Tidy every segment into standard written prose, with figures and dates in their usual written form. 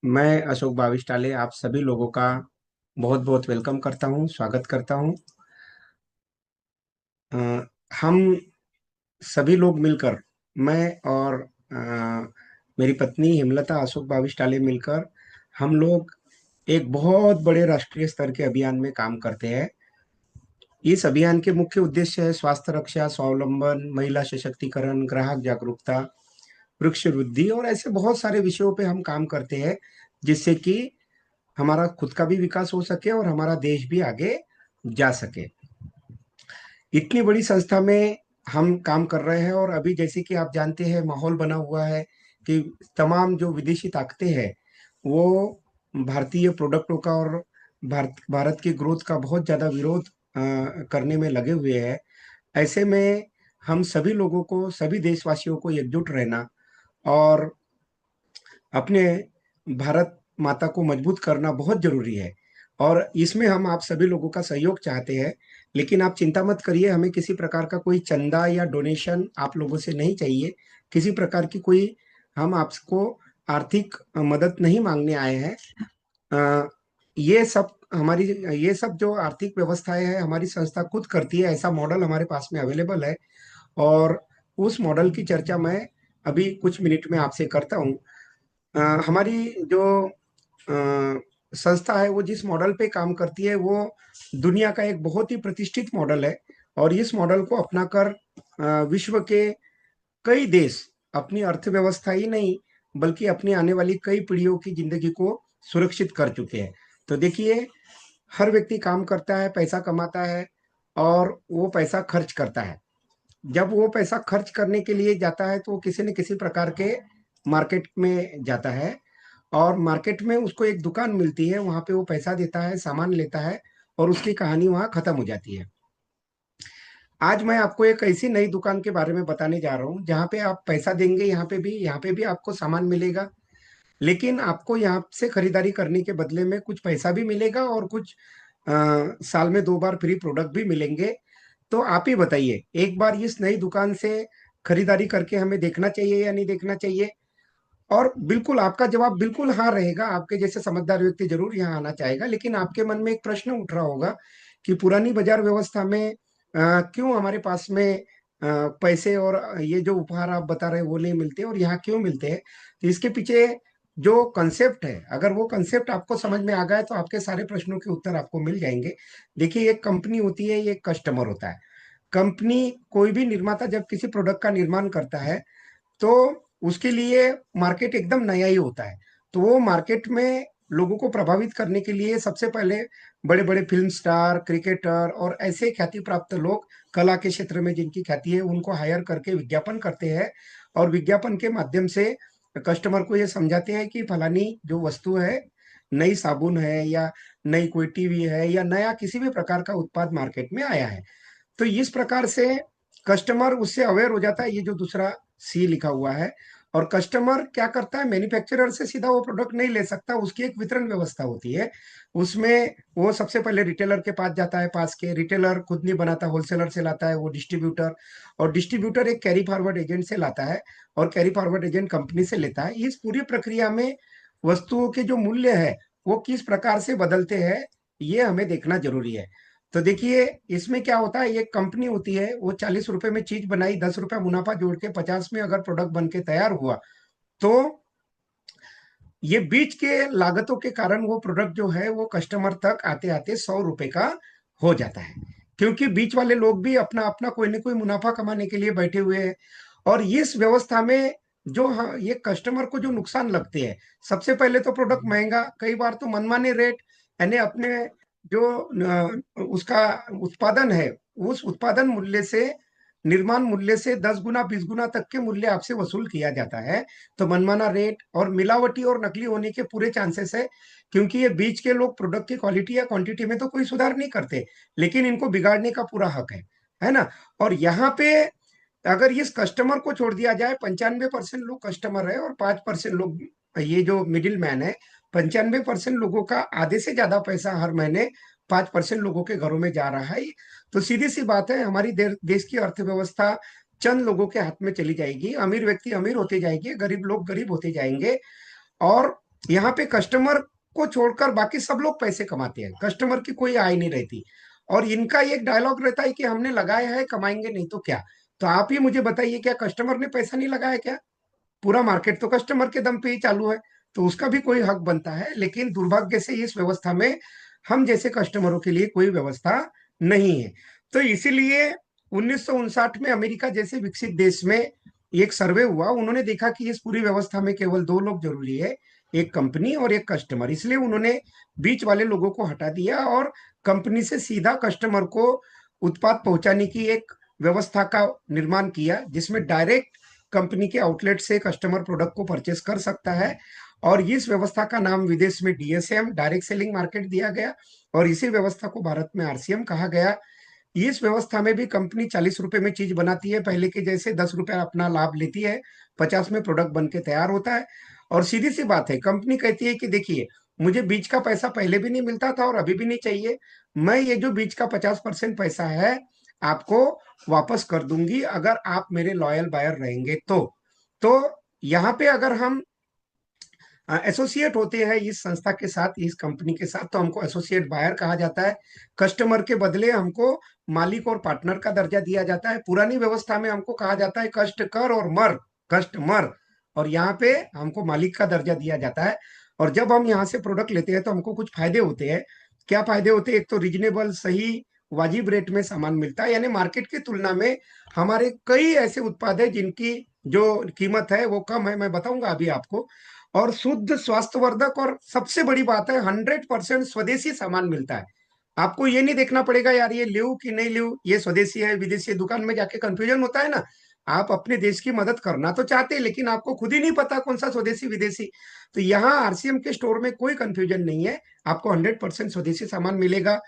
मैं अशोक बाविस्टाले आप सभी लोगों का बहुत बहुत वेलकम करता हूँ, स्वागत करता हूँ। अ, हम सभी लोग मिलकर, मैं और मेरी पत्नी हेमलता अशोक बाविस्टाले मिलकर हम लोग एक बहुत बड़े राष्ट्रीय स्तर के अभियान में काम करते हैं। इस अभियान के मुख्य उद्देश्य है स्वास्थ्य रक्षा, स्वावलंबन, महिला सशक्तिकरण, ग्राहक जागरूकता, वृक्ष वृद्धि और ऐसे बहुत सारे विषयों पे हम काम करते हैं, जिससे कि हमारा खुद का भी विकास हो सके और हमारा देश भी आगे जा सके। इतनी बड़ी संस्था में हम काम कर रहे हैं और अभी जैसे कि आप जानते हैं माहौल बना हुआ है कि तमाम जो विदेशी ताकतें हैं वो भारतीय प्रोडक्टों का और भारत भारत की ग्रोथ का बहुत ज्यादा विरोध करने में लगे हुए हैं। ऐसे में हम सभी लोगों को, सभी देशवासियों को एकजुट रहना और अपने भारत माता को मजबूत करना बहुत जरूरी है। और इसमें हम आप सभी लोगों का सहयोग चाहते हैं। लेकिन आप चिंता मत करिए, हमें किसी प्रकार का कोई चंदा या डोनेशन आप लोगों से नहीं चाहिए। किसी प्रकार की कोई हम आपको आर्थिक मदद नहीं मांगने आए हैं। अ, ये सब हमारी ये सब जो आर्थिक व्यवस्थाएं है हमारी संस्था खुद करती है। ऐसा मॉडल हमारे पास में अवेलेबल है और उस मॉडल की चर्चा मैं अभी कुछ मिनट में आपसे करता हूँ। हमारी जो संस्था है वो जिस मॉडल पे काम करती है वो दुनिया का एक बहुत ही प्रतिष्ठित मॉडल है। और इस मॉडल को अपनाकर विश्व के कई देश अपनी अर्थव्यवस्था ही नहीं बल्कि अपनी आने वाली कई पीढ़ियों की जिंदगी को सुरक्षित कर चुके हैं। तो देखिए, हर व्यक्ति काम करता है, पैसा कमाता है और वो पैसा खर्च करता है। जब वो पैसा खर्च करने के लिए जाता है तो वो किसी न किसी प्रकार के मार्केट में जाता है और मार्केट में उसको एक दुकान मिलती है, वहां पे वो पैसा देता है, सामान लेता है और उसकी कहानी वहां खत्म हो जाती है। आज मैं आपको एक ऐसी नई दुकान के बारे में बताने जा रहा हूँ जहाँ पे आप पैसा देंगे, यहाँ पे भी आपको सामान मिलेगा। लेकिन आपको यहाँ से खरीदारी करने के बदले में कुछ पैसा भी मिलेगा और कुछ साल में 2 बार फ्री प्रोडक्ट भी मिलेंगे। तो आप ही बताइए, एक बार इस नई दुकान से खरीदारी करके हमें देखना चाहिए या नहीं देखना चाहिए? और बिल्कुल आपका जवाब बिल्कुल हाँ रहेगा। आपके जैसे समझदार व्यक्ति जरूर यहाँ आना चाहेगा, लेकिन आपके मन में एक प्रश्न उठ रहा होगा कि पुरानी बाजार व्यवस्था में क्यों हमारे पास में पैसे और ये जो उपहार आप बता रहे हैं वो नहीं मिलते और यहाँ क्यों मिलते हैं? तो इसके पीछे जो कंसेप्ट है, अगर वो कंसेप्ट आपको समझ में आ गया तो आपके सारे प्रश्नों के उत्तर आपको मिल जाएंगे। देखिए, एक कंपनी होती है, ये कस्टमर होता है। कंपनी, कोई भी निर्माता जब किसी प्रोडक्ट का निर्माण करता है तो उसके लिए मार्केट एकदम नया ही होता है। तो वो मार्केट में लोगों को प्रभावित करने के लिए सबसे पहले बड़े बड़े फिल्म स्टार, क्रिकेटर और ऐसे ख्याति प्राप्त लोग, कला के क्षेत्र में जिनकी ख्याति है, उनको हायर करके विज्ञापन करते हैं। और विज्ञापन के माध्यम से कस्टमर को ये समझाते हैं कि फलानी जो वस्तु है, नई साबुन है या नई कोई टीवी है या नया किसी भी प्रकार का उत्पाद मार्केट में आया है। तो इस प्रकार से कस्टमर उससे अवेयर हो जाता है, ये जो दूसरा सी लिखा हुआ है। और कस्टमर क्या करता है, मैन्युफैक्चरर से सीधा वो प्रोडक्ट नहीं ले सकता, उसकी एक वितरण व्यवस्था होती है। उसमें वो सबसे पहले रिटेलर के पास जाता है, पास के रिटेलर खुद नहीं बनाता, होलसेलर से लाता है वो डिस्ट्रीब्यूटर। और डिस्ट्रीब्यूटर एक कैरी फॉरवर्ड एजेंट से लाता है और कैरी फॉरवर्ड एजेंट कंपनी से लेता है। इस पूरी प्रक्रिया में वस्तुओं के जो मूल्य है वो किस प्रकार से बदलते हैं, ये हमें देखना जरूरी है। तो देखिए, इसमें क्या होता है, एक कंपनी होती है, वो 40 रुपए में चीज बनाई, 10 रुपए मुनाफा जोड़ के 50 में अगर प्रोडक्ट बन के तैयार हुआ तो ये बीच के लागतों के कारण वो प्रोडक्ट जो है वो कस्टमर तक आते आते 100 रुपए का हो जाता है। क्योंकि बीच वाले लोग भी अपना अपना कोई ना कोई मुनाफा कमाने के लिए बैठे हुए हैं। और इस व्यवस्था में जो ये कस्टमर को जो नुकसान लगते हैं, सबसे पहले तो प्रोडक्ट महंगा, कई बार तो मनमाने रेट, यानी अपने जो उसका उत्पादन है, उस उत्पादन मूल्य से, निर्माण मूल्य से 10 गुना 20 गुना तक के मूल्य आपसे वसूल किया जाता है। तो मनमाना रेट और मिलावटी और नकली होने के पूरे चांसेस है। क्योंकि ये बीच के लोग प्रोडक्ट की क्वालिटी या क्वांटिटी में तो कोई सुधार नहीं करते, लेकिन इनको बिगाड़ने का पूरा हक है ना? और यहाँ पे अगर इस कस्टमर को छोड़ दिया जाए, 95% लोग कस्टमर है और 5% लोग ये जो मिडिल मैन है। 95% लोगों का आधे से ज्यादा पैसा हर महीने 5% लोगों के घरों में जा रहा है। तो सीधी सी बात है, हमारी देश की अर्थव्यवस्था चंद लोगों के हाथ में चली जाएगी। अमीर व्यक्ति अमीर होते जाएंगे, गरीब लोग गरीब होते जाएंगे। और यहाँ पे कस्टमर को छोड़कर बाकी सब लोग पैसे कमाते हैं, कस्टमर की कोई आय नहीं रहती। और इनका एक डायलॉग रहता है कि हमने लगाया है, कमाएंगे नहीं तो क्या। तो आप ही मुझे बताइए, क्या कस्टमर ने पैसा नहीं लगाया क्या? पूरा मार्केट तो कस्टमर के दम पे ही चालू है। तो उसका भी कोई हक बनता है, लेकिन दुर्भाग्य से इस व्यवस्था में हम जैसे कस्टमरों के लिए कोई व्यवस्था नहीं है। तो इसीलिए 1959 में अमेरिका जैसे विकसित देश में एक सर्वे हुआ, उन्होंने देखा कि इस पूरी व्यवस्था में केवल दो लोग जरूरी है, एक कंपनी और एक कस्टमर। इसलिए उन्होंने बीच वाले लोगों को हटा दिया और कंपनी से सीधा कस्टमर को उत्पाद पहुंचाने की एक व्यवस्था का निर्माण किया, जिसमें डायरेक्ट कंपनी के आउटलेट से कस्टमर प्रोडक्ट को परचेस कर सकता है। और इस व्यवस्था का नाम विदेश में डीएसएम, डायरेक्ट सेलिंग मार्केट, दिया गया। और इसी व्यवस्था को भारत में आरसीएम कहा गया। इस व्यवस्था में भी कंपनी 40 रुपए में चीज बनाती है, पहले के जैसे 10 रुपए अपना लाभ लेती है, 50 में प्रोडक्ट बन के तैयार होता है। और सीधी सी बात है, कंपनी कहती है कि देखिए, मुझे बीच का पैसा पहले भी नहीं मिलता था और अभी भी नहीं चाहिए। मैं ये जो बीच का 50% पैसा है, आपको वापस कर दूंगी अगर आप मेरे लॉयल बायर रहेंगे तो यहाँ पे अगर हम एसोसिएट होते हैं इस संस्था के साथ, इस कंपनी के साथ, तो हमको एसोसिएट बायर कहा जाता है। कस्टमर के बदले हमको मालिक और पार्टनर का दर्जा दिया जाता है। पुरानी व्यवस्था में हमको कहा जाता है कष्ट कर और मर, कष्ट मर। और यहाँ पे हमको मालिक का दर्जा दिया जाता है। और जब हम यहाँ से प्रोडक्ट लेते हैं तो हमको कुछ फायदे होते हैं। क्या फायदे होते हैं? एक तो रीजनेबल, सही, वाजिब रेट में सामान मिलता है, यानी मार्केट की तुलना में हमारे कई ऐसे उत्पाद है जिनकी जो कीमत है वो कम है, मैं बताऊंगा अभी आपको। और शुद्ध, स्वास्थ्यवर्धक, और सबसे बड़ी बात है 100% स्वदेशी सामान मिलता है। आपको ये नहीं देखना पड़ेगा यार ये लूं कि नहीं लूं, ये स्वदेशी है विदेशी है। दुकान में जाके कंफ्यूजन होता है ना। आप अपने देश की मदद करना तो चाहते हैं, लेकिन आपको खुद ही नहीं पता कौन सा स्वदेशी विदेशी। तो यहाँ आरसीएम के स्टोर में कोई कंफ्यूजन नहीं है। आपको 100% स्वदेशी सामान मिलेगा,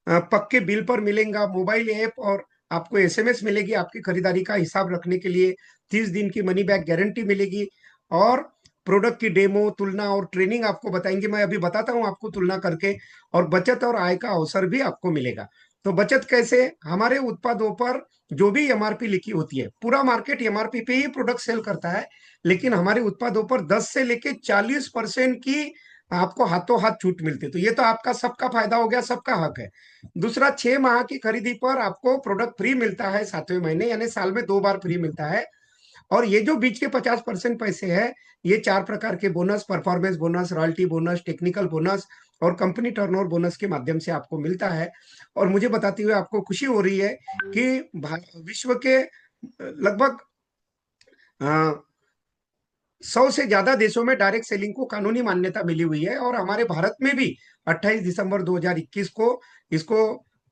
पक्के बिल पर मिलेगा, मोबाइल ऐप, और आपको एसएमएस मिलेगी आपकी खरीदारी का हिसाब रखने के लिए। 30 दिन की मनी बैक गारंटी मिलेगी। और प्रोडक्ट की डेमो, तुलना और ट्रेनिंग आपको बताएंगे, मैं अभी बताता हूँ आपको तुलना करके। और बचत और आय का अवसर भी आपको मिलेगा। तो बचत कैसे? हमारे उत्पादों पर जो भी एमआरपी लिखी होती है, पूरा मार्केट एमआरपी पे ही प्रोडक्ट सेल करता है, लेकिन हमारे उत्पादों पर 10 से लेके 40% की आपको हाथों हाथ छूट मिलती है। तो ये तो आपका सबका फायदा हो गया, सबका हक है। दूसरा, 6 माह की खरीदी पर आपको प्रोडक्ट फ्री मिलता है 7वें महीने, यानी साल में 2 बार फ्री मिलता है। और ये जो बीच के 50% पैसे है, ये 4 प्रकार के bonus, performance bonus, royalty bonus, technical bonus और कंपनी टर्नओवर बोनस के माध्यम से आपको मिलता है। और मुझे बताते हुए आपको खुशी हो रही है कि विश्व के लगभग 100 से ज्यादा देशों में डायरेक्ट सेलिंग को कानूनी मान्यता मिली हुई है। और हमारे भारत में भी 28 दिसंबर 2021 को इसको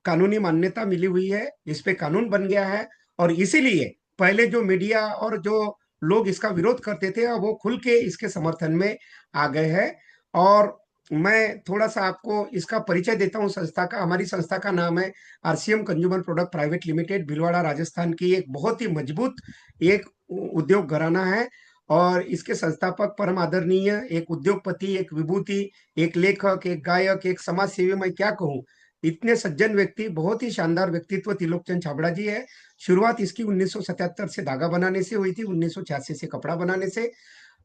कानूनी मान्यता मिली हुई है, इस पे कानून बन गया है। और इसीलिए पहले जो मीडिया और जो लोग इसका विरोध करते थे, अब वो खुल के इसके समर्थन में आ गए हैं। और मैं थोड़ा सा आपको इसका परिचय देता हूँ संस्था का। हमारी संस्था का नाम है RCM consumer product private limited, Bhilwara Rajasthan की एक बहुत ही मजबूत एक उद्योग घराना है। और इसके संस्थापक परम आदरणीय एक उद्योगपति, एक विभूति, एक लेखक, एक गायक, एक समाज सेवी, मैं क्या कहूँ, इतने सज्जन व्यक्ति, बहुत ही शानदार व्यक्तित्व त्रिलोकचंद छाबड़ा जी है। शुरुआत इसकी 1977 से धागा बनाने से हुई थी, 1986 से कपड़ा बनाने से।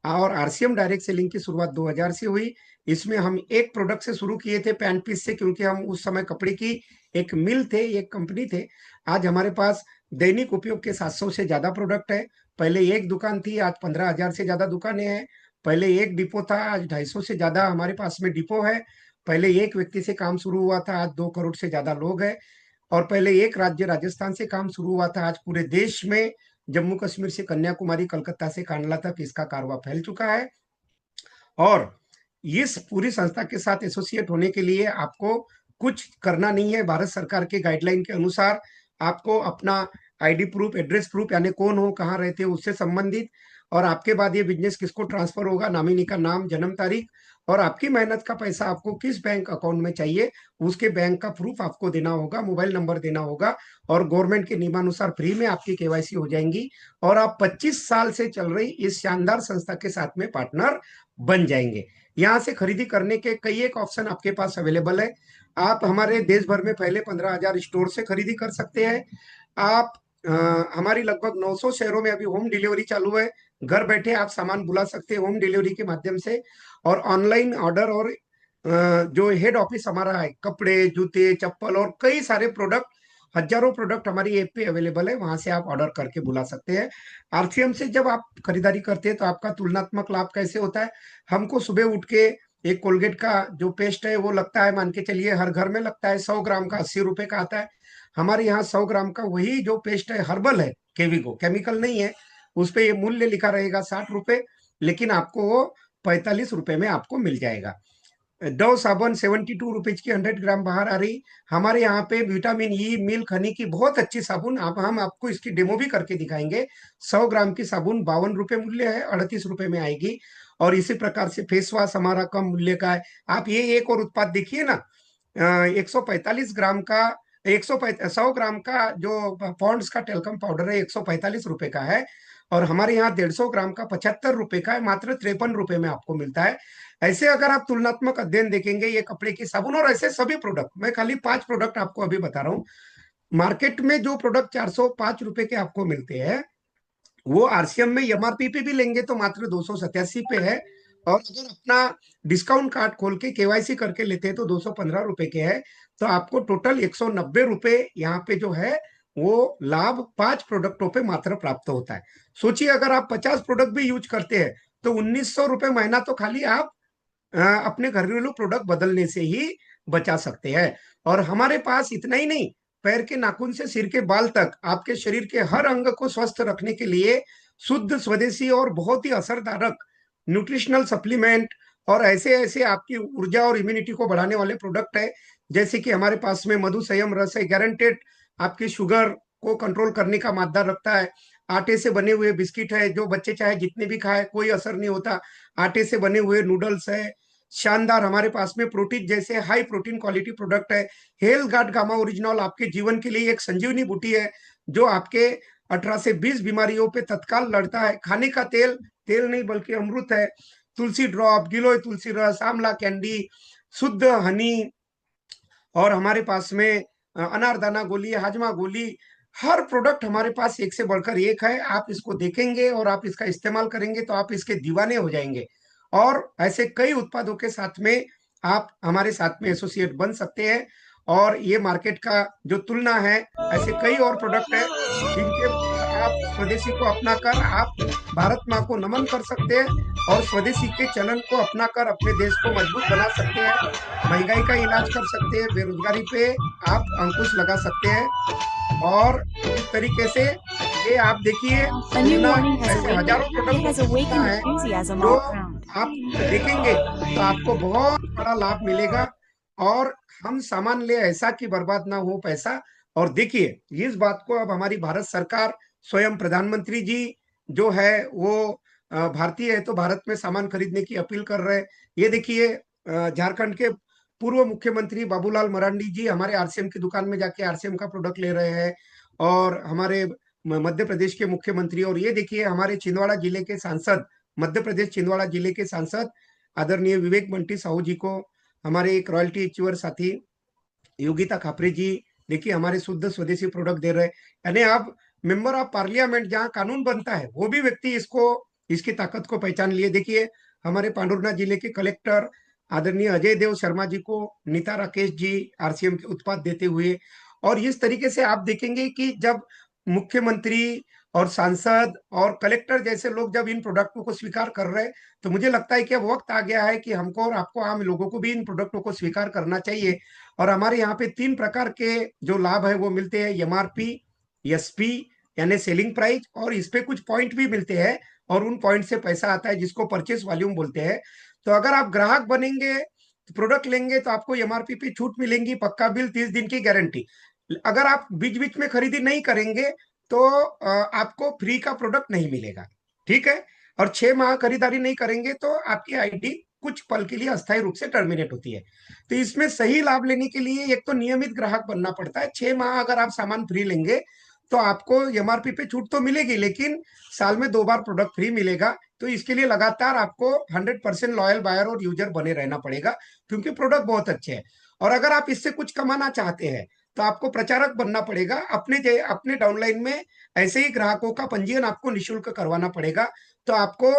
और आरसीएम डायरेक्ट सेलिंग की शुरुआत 2000 से हुई। इसमें हम एक प्रोडक्ट से शुरू किए थे, पैंट पीस से, क्योंकि हम उस समय कपड़े की एक मिल थे, एक कंपनी थे। आज हमारे पास दैनिक उपयोग के 700 से ज्यादा प्रोडक्ट है। पहले एक दुकान थी, आज 15,000 से ज्यादा दुकानें हैं। पहले एक डिपो था, आज 250 से ज्यादा हमारे पास में डिपो है। पहले एक व्यक्ति से काम शुरू हुआ था, आज 2 करोड़ से ज्यादा लोग हैं। और पहले एक राज्य राजस्थान से काम शुरू हुआ था, आज पूरे देश में जम्मू कश्मीर से कन्याकुमारी, कलकत्ता से कांडला तक इसका कारवा फैल चुका है। और इस पूरी संस्था के साथ एसोसिएट होने के लिए आपको कुछ करना नहीं है। भारत सरकार के गाइडलाइन के अनुसार आपको अपना आईडी प्रूफ, एड्रेस प्रूफ, यानी कौन हो, कहाँ रहते हो, उससे संबंधित, और आपके बाद ये बिजनेस किसको ट्रांसफर होगा, नामिनी का नाम, जन्म तारीख, और आपकी मेहनत का पैसा आपको किस बैंक अकाउंट में चाहिए, उसके बैंक का प्रूफ आपको देना होगा, मोबाइल नंबर देना होगा। और गवर्नमेंट के नियमानुसार फ्री में आपकी केवाईसी हो जाएंगी। और आप 25 साल से चल रही इस शानदार संस्था के साथ में पार्टनर बन जाएंगे। यहाँ से खरीदी करने के कई एक ऑप्शन आपके पास अवेलेबल है। आप हमारे देश भर में पहले 15,000 स्टोर से खरीदी कर सकते हैं। आप अ, हमारी लगभग 900 शहरों में अभी होम डिलीवरी चालू है। घर बैठे आप सामान बुला सकते हैं होम डिलीवरी के माध्यम से। और ऑनलाइन ऑर्डर और जो हेड ऑफिस हमारा है, कपड़े, जूते, चप्पल और कई सारे प्रोडक्ट, हजारों प्रोडक्ट हमारी ऐप पे अवेलेबल है, वहां से आप ऑर्डर करके बुला सकते हैं। आरसीएम से जब आप खरीदारी करते हैं तो आपका तुलनात्मक लाभ कैसे होता है? हमको सुबह उठ के एक कोलगेट का जो पेस्ट है वो लगता है, मान के चलिए हर घर में लगता है, 100 ग्राम का 80 रुपए का आता है। हमारे यहाँ 100 ग्राम का वही जो पेस्ट है, हर्बल है, केविको, केमिकल नहीं है, उस पे ये मूल्य लिखा रहेगा 60 रुपए, लेकिन आपको वो 45 रुपए में आपको मिल जाएगा। डव साबुन 72 रुपीज की 100 ग्राम बाहर आ रही। हमारे यहाँ पे विटामिन ई, मिल्क, हनी की बहुत अच्छी साबुन, आप हम आपको इसकी डेमो भी करके दिखाएंगे। 100 ग्राम की साबुन 52 रुपए मूल्य है, 38 रुपए में आएगी। और इसी प्रकार से फेस वॉश हमारा कम मूल्य का है। आप ये एक और उत्पाद देखिए ना, 145 ग्राम का, 100 ग्राम का जो पॉन्ड्स का टेल्कम पाउडर है, 145 रुपए का है। और हमारे यहाँ 150 ग्राम का 75 रुपए का है, मात्र 53 रुपए में आपको मिलता है। ऐसे अगर आप तुलनात्मक अध्ययन देखेंगे, ये कपड़े की साबुन और ऐसे सभी प्रोडक्ट, मैं खाली 5 प्रोडक्ट आपको अभी बता रहा हूँ। मार्केट में जो प्रोडक्ट 405 रुपए के आपको मिलते हैं, वो आरसीएम में एमआरपी पे भी लेंगे तो मात्र 287 पे है। और अगर अपना डिस्काउंट कार्ड खोल के केवाईसी करके लेते हैं तो 215 रुपए के है। तो आपको टोटल 190 रुपए यहाँ पे जो है वो लाभ 5 प्रोडक्टों पे मात्र प्राप्त होता है। सोचिए अगर आप 50 प्रोडक्ट भी यूज करते हैं तो 1900 रुपए महीना तो खाली आप अपने घरेलू प्रोडक्ट बदलने से ही बचा सकते हैं। और हमारे पास इतना ही नहीं, पैर के नाखून से सिर के बाल तक आपके शरीर के हर अंग को स्वस्थ रखने के लिए शुद्ध, स्वदेशी और बहुत ही असरदारक न्यूट्रिशनल सप्लीमेंट और ऐसे ऐसे आपकी ऊर्जा और इम्यूनिटी को बढ़ाने वाले प्रोडक्ट है। जैसे कि हमारे पास में मधु संयम रस है, गारंटेड आपकी शुगर को कंट्रोल करने का मादा रखता है। आटे से बने हुए बिस्किट है, जो बच्चे चाहे जितने भी खाए कोई असर नहीं होता। आटे से बने हुए नूडल्स है। शानदार हमारे पास में प्रोटीन जैसे हाई प्रोटीन क्वालिटी प्रोडक्ट है। हेल्थ गार्ड गामा ओरिजिनल आपके जीवन के लिए एक संजीवनी बूटी है, जो आपके 18 से 20 बीमारियों पे तत्काल लड़ता है। खाने का तेल, तेल नहीं बल्कि अमृत है। तुलसी ड्रॉप, गिलोय तुलसी रस, आंवला कैंडी, शुद्ध हनी, और हमारे पास में अनारदाना गोली, हाजमा गोली, हर प्रोडक्ट हमारे पास एक से बढ़कर एक है। आप इसको देखेंगे और आप इसका इस्तेमाल करेंगे तो आप इसके दीवाने हो जाएंगे। और ऐसे कई उत्पादों के साथ में आप हमारे साथ में एसोसिएट बन सकते हैं। और ये मार्केट का जो तुलना है, ऐसे कई और प्रोडक्ट है जिनके आप स्वदेशी को अपनाकर आप भारत माँ को नमन कर सकते हैं और स्वदेशी के चलन को अपनाकर अपने देश को मजबूत बना सकते हैं। महंगाई का इलाज कर सकते हैं, बेरोजगारी पे आप अंकुश लगा सकते हैं। और इस तरीके से ये आप देखिए, A new तुलना morning has ऐसे awakened. हजारों It प्रोडक्टों has की तुलना awakened है enthusiasm जो all around. आप देखेंगे तो आपको बहुत बड़ा लाभ मिलेगा। और हम सामान ले ऐसा कि बर्बाद ना हो पैसा। और देखिए, इस बात को अब हमारी भारत सरकार, स्वयं प्रधानमंत्री जी जो है वो भारतीय है तो भारत में सामान खरीदने की अपील कर रहे हैं। ये देखिए, झारखंड के पूर्व मुख्यमंत्री बाबूलाल मरांडी जी हमारे आरसीएम की दुकान में जाके आरसीएम का प्रोडक्ट ले रहे हैं। और हमारे मध्य प्रदेश के मुख्यमंत्री, और ये देखिए हमारे छिंदवाड़ा जिले के सांसद, मध्य प्रदेश छिंदवाड़ा जिले के सांसद आदरणीय विवेक बंटी साहू जी को, हमारे एक रॉयल्टी अचीवर साथी योगिता खापरे जी, देखिए हमारे शुद्ध स्वदेशी प्रोडक्ट दे रहे हैं। यानी आप मेंबर ऑफ पार्लियामेंट जहाँ कानून बनता है वो भी व्यक्ति इसको, इसकी ताकत को पहचान लिए। देखिए हमारे पांडुरना जिले के कलेक्टर आदरणीय अजय देव शर्मा जी को नीता राकेश जी आरसीएम के उत्पाद देते हुए। और इस तरीके से आप देखेंगे कि जब मुख्यमंत्री और सांसद और कलेक्टर जैसे लोग जब इन प्रोडक्टों को स्वीकार कर रहे हैं, तो मुझे लगता है कि अब वक्त आ गया है कि हमको और आपको, आम लोगों को भी इन प्रोडक्टों को स्वीकार करना चाहिए। और हमारे यहाँ पे 3 प्रकार के जो लाभ है वो मिलते हैं, एमआरपी, एसपी यानी सेलिंग प्राइस, और इस पे कुछ पॉइंट भी मिलते हैं और उन पॉइंट से पैसा आता है जिसको परचेस वॉल्यूम बोलते हैं। तो अगर आप ग्राहक बनेंगे, प्रोडक्ट लेंगे तो आपको एमआरपी पे छूट मिलेंगी, पक्का बिल, 30 दिन की गारंटी। अगर आप बीच बीच में खरीदी नहीं करेंगे तो आपको फ्री का प्रोडक्ट नहीं मिलेगा, ठीक है। और 6 माह खरीदारी नहीं करेंगे तो आपकी आईडी कुछ पल के लिए अस्थायी रूप से टर्मिनेट होती है। तो इसमें सही लाभ लेने के लिए एक तो नियमित ग्राहक बनना पड़ता है। 6 माह अगर आप सामान फ्री लेंगे तो आपको एमआरपी पे छूट तो मिलेगी, लेकिन साल में 2 बार प्रोडक्ट फ्री मिलेगा। तो इसके लिए लगातार आपको 100% लॉयल बायर और यूजर बने रहना पड़ेगा, क्योंकि प्रोडक्ट बहुत अच्छे हैं। और अगर आप इससे कुछ कमाना चाहते हैं तो आपको प्रचारक बनना पड़ेगा। अपने डाउनलाइन में ऐसे ही ग्राहकों का पंजीयन आपको निशुल्क करवाना पड़ेगा। तो आपको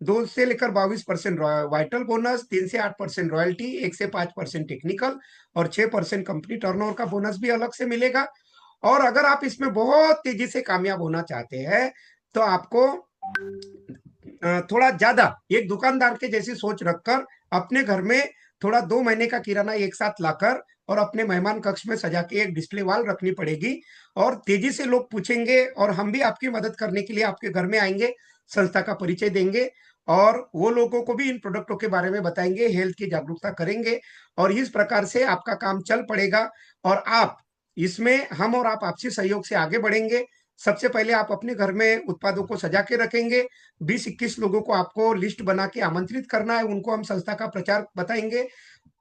2 से लेकर 22% वाइटल बोनस, 3 से 8% रॉयल्टी, 1 से 5% टेक्निकल और 6% कंपनी टर्नओवर का बोनस भी अलग से मिलेगा। और अगर आप इसमें बहुत तेजी से कामयाब होना चाहते हैं तो आपको थोड़ा ज्यादा एक दुकानदार के जैसी सोच रखकर अपने घर में थोड़ा 2 महीने का किराना एक साथ लाकर और अपने मेहमान कक्ष में सजा के एक डिस्प्ले वॉल रखनी पड़ेगी। और तेजी से लोग पूछेंगे और हम भी आपकी मदद करने के लिए आपके घर में आएंगे, संस्था का परिचय देंगे और वो लोगों को भी इन प्रोडक्टों के बारे में बताएंगे, हेल्थ की जागरूकता करेंगे और इस प्रकार से आपका काम चल पड़ेगा। और आप इसमें हम और आप आपसी सहयोग से आगे बढ़ेंगे। सबसे पहले आप अपने घर में उत्पादों को सजा के रखेंगे। 20-21 लोगों को आपको लिस्ट बना के आमंत्रित करना है, उनको हम संस्था का प्रचार बताएंगे।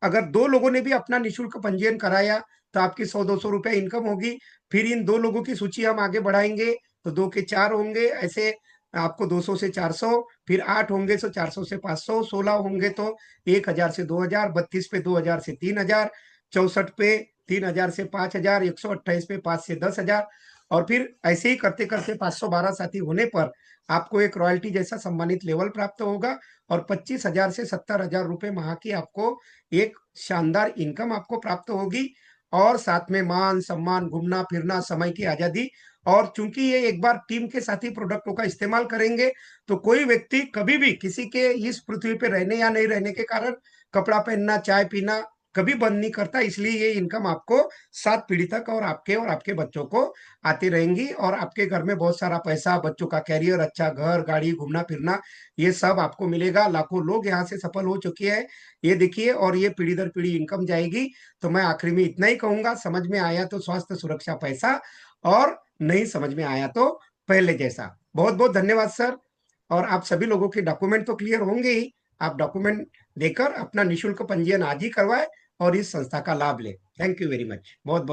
अगर 2 लोगों ने भी अपना निःशुल्क पंजीयन कराया तो आपकी 100-200 रुपए इनकम होगी। फिर इन 2 लोगों की सूची हम आगे बढ़ाएंगे तो 2 के 4 होंगे, ऐसे आपको 200 से 400, फिर 8 होंगे तो 400 से 500, 16 होंगे तो 1000 से 2000, 32 पे 2000 से 3000, 64 पे 3000 से 5000, 128 पे 5 से 10,000 और फिर ऐसे ही करते करते 512 साथी होने पर आपको एक रॉयल्टी जैसा सम्मानित लेवल प्राप्त होगा और 25,000 से 70,000 रुपए माह की आपको एक शानदार इनकम आपको प्राप्त होगी। और साथ में मान सम्मान, घूमना फिरना, समय की आजादी। और चूंकि ये एक बार टीम के साथी प्रोडक्टों का इस्तेमाल करेंगे तो कोई व्यक्ति कभी भी किसी के इस पृथ्वी पे रहने या नहीं रहने के कारण कपड़ा पहनना, चाय पीना कभी बंद नहीं करता। इसलिए ये इनकम आपको 7 पीढ़ी तक और आपके बच्चों को आती रहेंगी और आपके घर में बहुत सारा पैसा, बच्चों का कैरियर, अच्छा घर, गाड़ी, घूमना फिरना, ये सब आपको मिलेगा। लाखों लोग यहाँ से सफल हो चुके हैं, ये देखिए। और ये पीढ़ी दर पीढ़ी इनकम जाएगी। तो मैं आखिरी में इतना ही कहूंगा, समझ में आया तो स्वास्थ्य सुरक्षा पैसा, और नहीं समझ में आया तो पहले जैसा। बहुत बहुत धन्यवाद सर। और आप सभी लोगों के डॉक्यूमेंट तो क्लियर होंगे ही। आप डॉक्यूमेंट देकर अपना निःशुल्क पंजीयन आज ही करवाएं और इस संस्था का लाभ लें। Thank you very much. बहुत बहुत